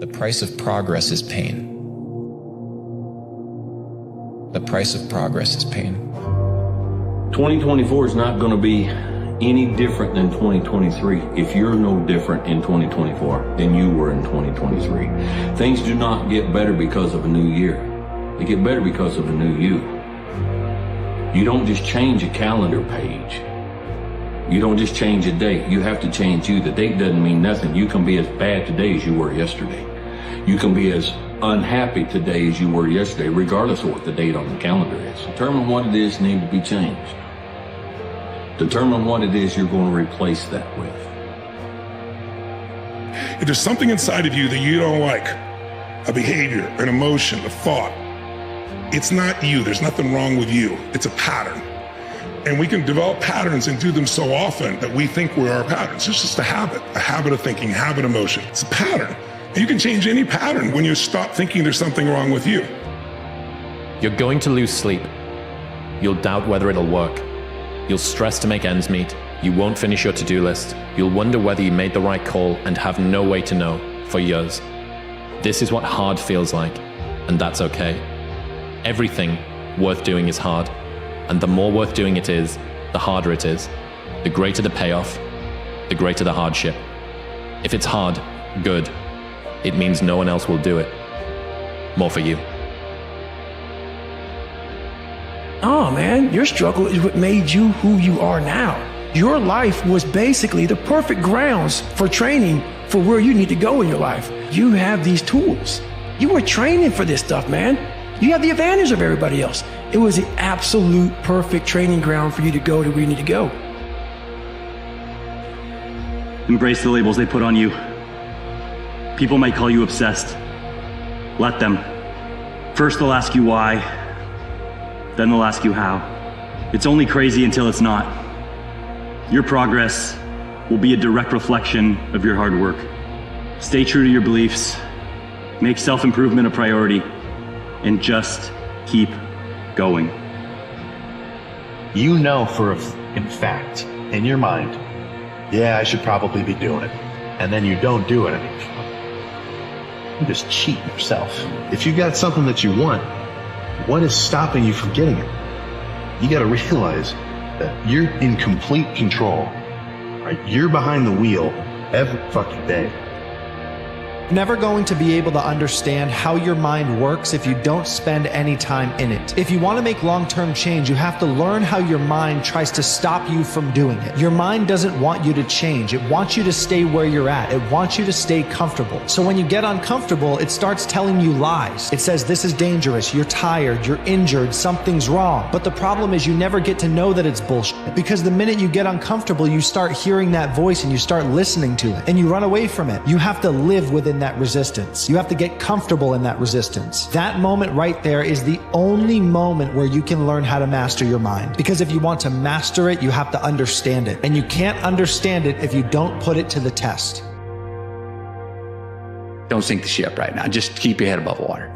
The price of progress is pain. The price of progress is pain. 2024 is not going to be any different than 2023 if you're no different in 2024 than you were in 2023. Things do not get better because of a new year. They get better because of a new you. You don't just change a calendar page. You don't just change a date. You have to change you. The date doesn't mean nothing. You can be as bad today as you were yesterday. You can be as unhappy today as you were yesterday, regardless of what the date on the calendar is. Determine what it is need to be changed. Determine what it is you're going to replace that with. If there's something inside of you that you don't like, a behavior, an emotion, a thought, it's not you. There's nothing wrong with you. It's a pattern. And we can develop patterns and do them so often that we think we're our patterns. It's just a habit of thinking, habit of motion. It's a pattern. And you can change any pattern when you stop thinking there's something wrong with you. You're going to lose sleep. You'll doubt whether it'll work. You'll stress to make ends meet. You won't finish your to-do list. You'll wonder whether you made the right call and have no way to know for years. This is what hard feels like, and that's okay. Everything worth doing is hard, and the more worth doing it is, the harder it is. The greater the payoff, the greater the hardship. If it's hard, good. It means no one else will do it. More for you. Oh man, your struggle is what made you who you are now. Your life was basically the perfect grounds for training for where you need to go in your life. You have these tools. You were training for this stuff, man. You have the advantage of everybody else. It was the absolute perfect training ground for you to go to where you need to go. Embrace the labels they put on you. People might call you obsessed. Let them. First they'll ask you why, then they'll ask you how. It's only crazy until it's not. Your progress will be a direct reflection of your hard work. Stay true to your beliefs, make self-improvement a priority, and just keep going. You know in fact, in your mind, yeah, I should probably be doing it. And then you don't do it anymore. You just cheat yourself. If you got something that you want, what is stopping you from getting it? You got to realize that you're in complete control, right? You're behind the wheel every fucking day. Never going to be able to understand how your mind works if you don't spend any time in it. If you want to make long-term change, you have to learn how your mind tries to stop you from doing it. Your mind doesn't want you to change. It wants you to stay where you're at. It wants you to stay comfortable. So when you get uncomfortable, it starts telling you lies. It says, this is dangerous, you're tired, you're injured, something's wrong. But the problem is you never get to know that it's bullshit, because the minute you get uncomfortable, you start hearing that voice and you start listening to it and you run away from it. You have to live within that resistance. You have to get comfortable in that resistance. That moment right there is the only moment where you can learn how to master your mind. Because if you want to master it, you have to understand it. And you can't understand it if you don't put it to the test. Don't sink the ship right now. Just keep your head above water.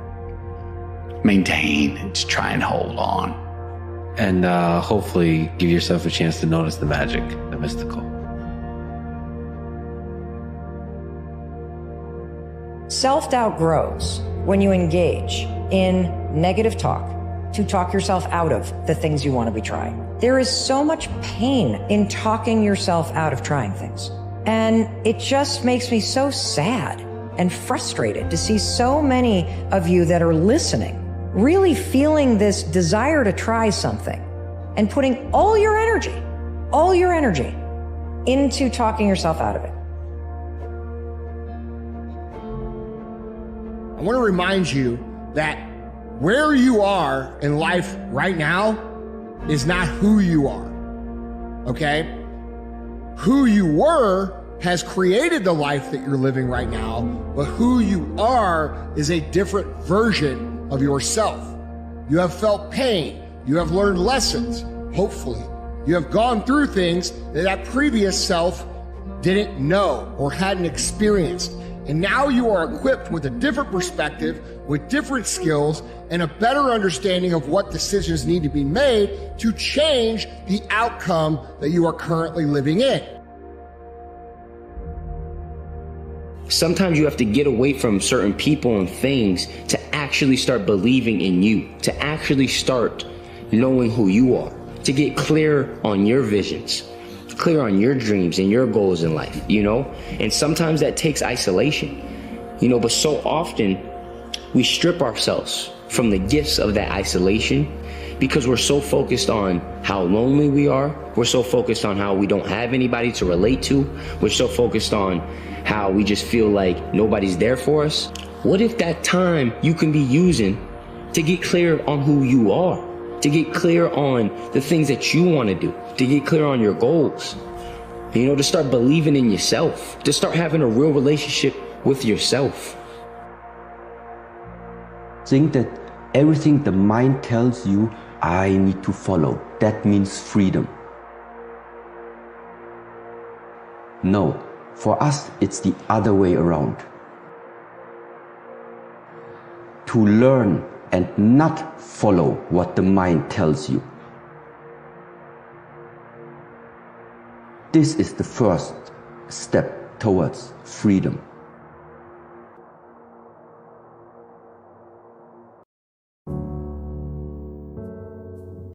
Maintain, just try and hold on. And hopefully give yourself a chance to notice the magic, the mystical. Self-doubt grows when you engage in negative talk to talk yourself out of the things you want to be trying. There is so much pain in talking yourself out of trying things. And it just makes me so sad and frustrated to see so many of you that are listening, really feeling this desire to try something and putting all your energy into talking yourself out of it. I want to remind you that where you are in life right now is not who you are, okay? Who you were has created the life that you're living right now, but who you are is a different version of yourself. You have felt pain. You have learned lessons, hopefully. You have gone through things that previous self didn't know or hadn't experienced. And now you are equipped with a different perspective, with different skills, and a better understanding of what decisions need to be made to change the outcome that you are currently living in. Sometimes you have to get away from certain people and things to actually start believing in you, to actually start knowing who you are, to get clear on your visions, clear on your dreams and your goals in life, you know? And sometimes that takes isolation, you know, but so often we strip ourselves from the gifts of that isolation because we're so focused on how lonely we are. We're so focused on how we don't have anybody to relate to. We're so focused on how we just feel like nobody's there for us. What if that time you can be using to get clear on who you are, to get clear on the things that you want to do, to get clear on your goals, you know, to start believing in yourself, to start having a real relationship with yourself. Think that everything the mind tells you, I need to follow. That means freedom. No, for us, it's the other way around. To learn and not follow what the mind tells you. This is the first step towards freedom.